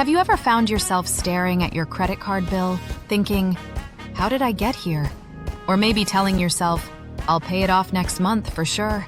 Have you ever found yourself staring at your credit card bill, thinking, how did I get here? Or maybe telling yourself, I'll pay it off next month for sure,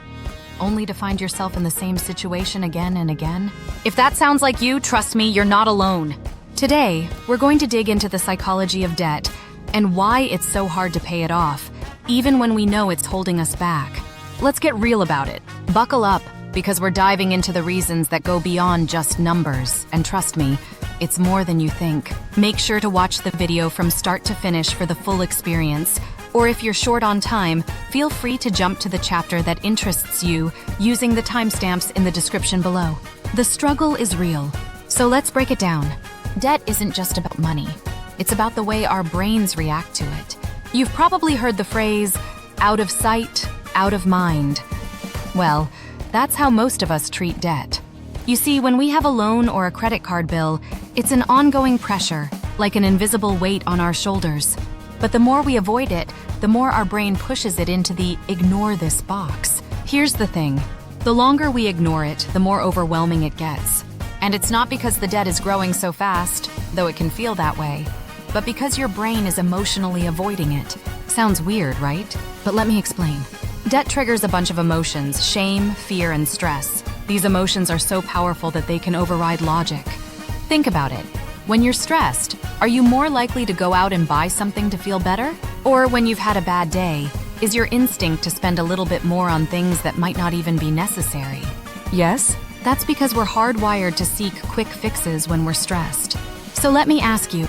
only to find yourself in the same situation again and again? If that sounds like you, trust me, you're not alone. Today, we're going to dig into the psychology of debt and why it's so hard to pay it off, even when we know it's holding us back. Let's get real about it. Buckle up, because we're diving into the reasons that go beyond just numbers, and trust me, it's more than you think. Make sure to watch the video from start to finish for the full experience, or if you're short on time, feel free to jump to the chapter that interests you using the timestamps in the description below. The struggle is real, so let's break it down. Debt isn't just about money. It's about the way our brains react to it. You've probably heard the phrase, out of sight, out of mind. Well, that's how most of us treat debt. You see, when we have a loan or a credit card bill, it's an ongoing pressure, like an invisible weight on our shoulders. But the more we avoid it, the more our brain pushes it into the ignore this box. Here's the thing. The longer we ignore it, the more overwhelming it gets. And it's not because the debt is growing so fast, though it can feel that way, but because your brain is emotionally avoiding it. Sounds weird, right? But let me explain. Debt triggers a bunch of emotions: shame, fear, and stress. These emotions are so powerful that they can override logic. Think about it. When you're stressed, are you more likely to go out and buy something to feel better? Or when you've had a bad day, is your instinct to spend a little bit more on things that might not even be necessary? Yes? That's because we're hardwired to seek quick fixes when we're stressed. So let me ask you,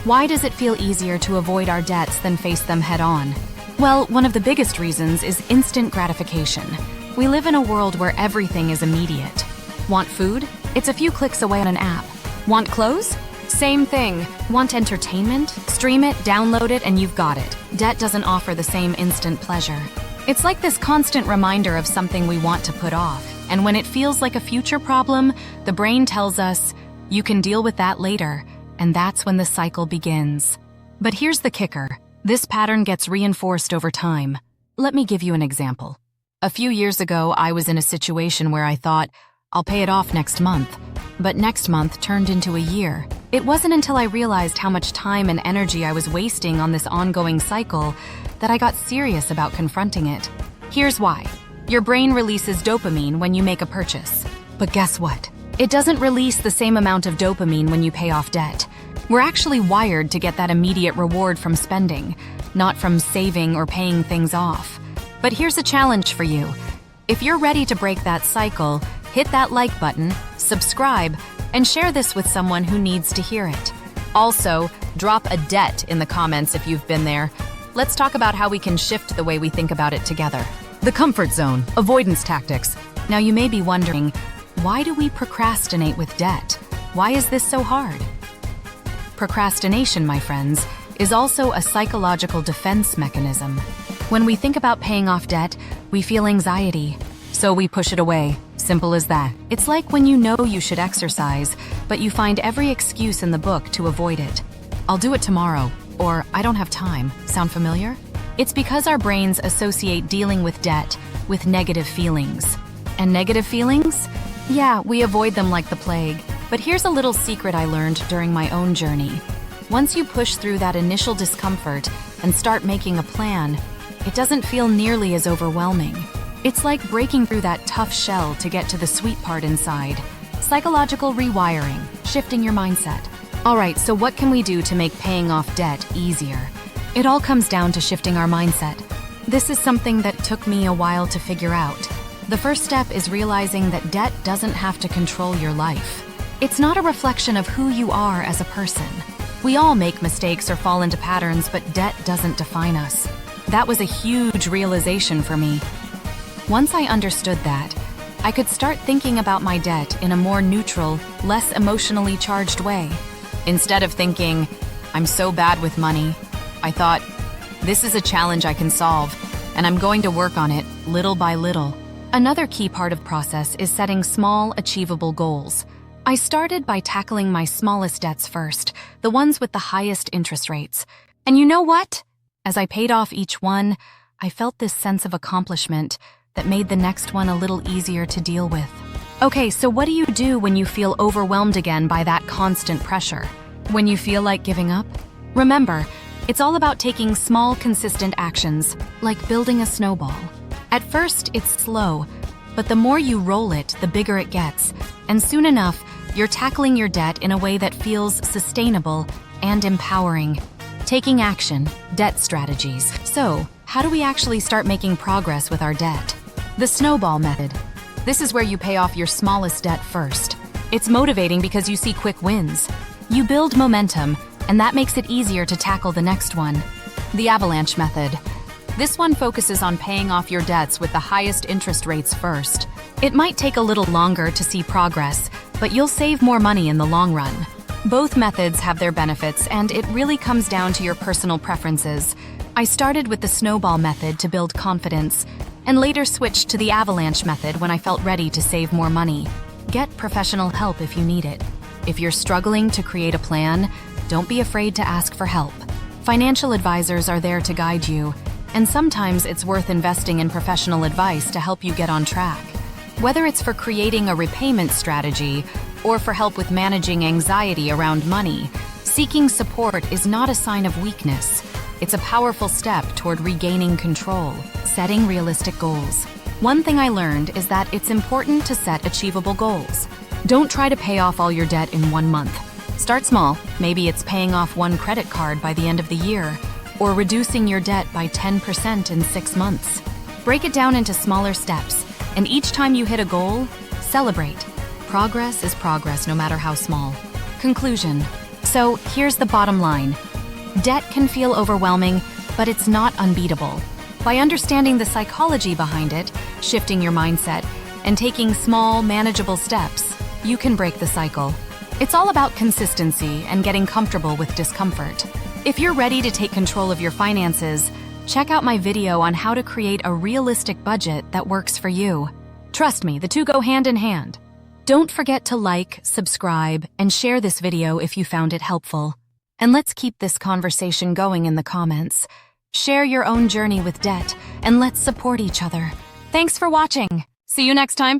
why does it feel easier to avoid our debts than face them head on? Well, one of the biggest reasons is instant gratification. We live in a world where everything is immediate. Want food? It's a few clicks away on an app. Want clothes? Same thing. Want entertainment? Stream it, download it, and you've got it. Debt doesn't offer the same instant pleasure. It's like this constant reminder of something we want to put off. And when it feels like a future problem, the brain tells us, you can deal with that later. And that's when the cycle begins. But here's the kicker. This pattern gets reinforced over time. Let me give you an example. A few years ago, I was in a situation where I thought, I'll pay it off next month. But next month turned into a year. It wasn't until I realized how much time and energy I was wasting on this ongoing cycle that I got serious about confronting it. Here's why. Your brain releases dopamine when you make a purchase. But guess what? It doesn't release the same amount of dopamine when you pay off debt. We're actually wired to get that immediate reward from spending, not from saving or paying things off. But here's a challenge for you. If you're ready to break that cycle, hit that like button, subscribe, and share this with someone who needs to hear it. Also, drop a debt in the comments if you've been there. Let's talk about how we can shift the way we think about it together. The comfort zone, avoidance tactics. Now you may be wondering, why do we procrastinate with debt? Why is this so hard? Procrastination, my friends, is also a psychological defense mechanism. When we think about paying off debt, we feel anxiety, so we push it away. Simple as that. It's like when you know you should exercise, but you find every excuse in the book to avoid it. I'll do it tomorrow, or I don't have time. Sound familiar? It's because our brains associate dealing with debt with negative feelings. And negative feelings? Yeah, we avoid them like the plague. But here's a little secret I learned during my own journey. Once you push through that initial discomfort and start making a plan, it doesn't feel nearly as overwhelming. It's like breaking through that tough shell to get to the sweet part inside. Psychological rewiring, shifting your mindset. All right, so what can we do to make paying off debt easier? It all comes down to shifting our mindset. This is something that took me a while to figure out. The first step is realizing that debt doesn't have to control your life. It's not a reflection of who you are as a person. We all make mistakes or fall into patterns, but debt doesn't define us. That was a huge realization for me. Once I understood that, I could start thinking about my debt in a more neutral, less emotionally charged way. Instead of thinking, I'm so bad with money, I thought, this is a challenge I can solve, and I'm going to work on it little by little. Another key part of process is setting small, achievable goals. I started by tackling my smallest debts first, the ones with the highest interest rates. And you know what? As I paid off each one, I felt this sense of accomplishment that made the next one a little easier to deal with. Okay, so what do you do when you feel overwhelmed again by that constant pressure? When you feel like giving up? Remember, it's all about taking small, consistent actions, like building a snowball. At first, it's slow, but the more you roll it, the bigger it gets, and soon enough, you're tackling your debt in a way that feels sustainable and empowering. Taking action, debt strategies. So, how do we actually start making progress with our debt? The snowball method. This is where you pay off your smallest debt first. It's motivating because you see quick wins. You build momentum, and that makes it easier to tackle the next one. The avalanche method. This one focuses on paying off your debts with the highest interest rates first. It might take a little longer to see progress, but you'll save more money in the long run. Both methods have their benefits, and it really comes down to your personal preferences. I started with the snowball method to build confidence, and later switched to the avalanche method when I felt ready to save more money. Get professional help if you need it. If you're struggling to create a plan, don't be afraid to ask for help. Financial advisors are there to guide you, and sometimes it's worth investing in professional advice to help you get on track. Whether it's for creating a repayment strategy or for help with managing anxiety around money, seeking support is not a sign of weakness. It's a powerful step toward regaining control. Setting realistic goals. One thing I learned is that it's important to set achievable goals. Don't try to pay off all your debt in 1 month. Start small. Maybe it's paying off 1 credit card by the end of the year, or reducing your debt by 10% in 6 months. Break it down into smaller steps, and each time you hit a goal, celebrate. Progress is progress, no matter how small. Conclusion. So here's the bottom line. Debt can feel overwhelming, but it's not unbeatable. By understanding the psychology behind it, shifting your mindset, and taking small, manageable steps, you can break the cycle. It's all about consistency and getting comfortable with discomfort. If you're ready to take control of your finances, check out my video on how to create a realistic budget that works for you. Trust me, the two go hand in hand. Don't forget to like, subscribe, and share this video if you found it helpful. And let's keep this conversation going in the comments. Share your own journey with debt, and let's support each other. Thanks for watching. See you next time.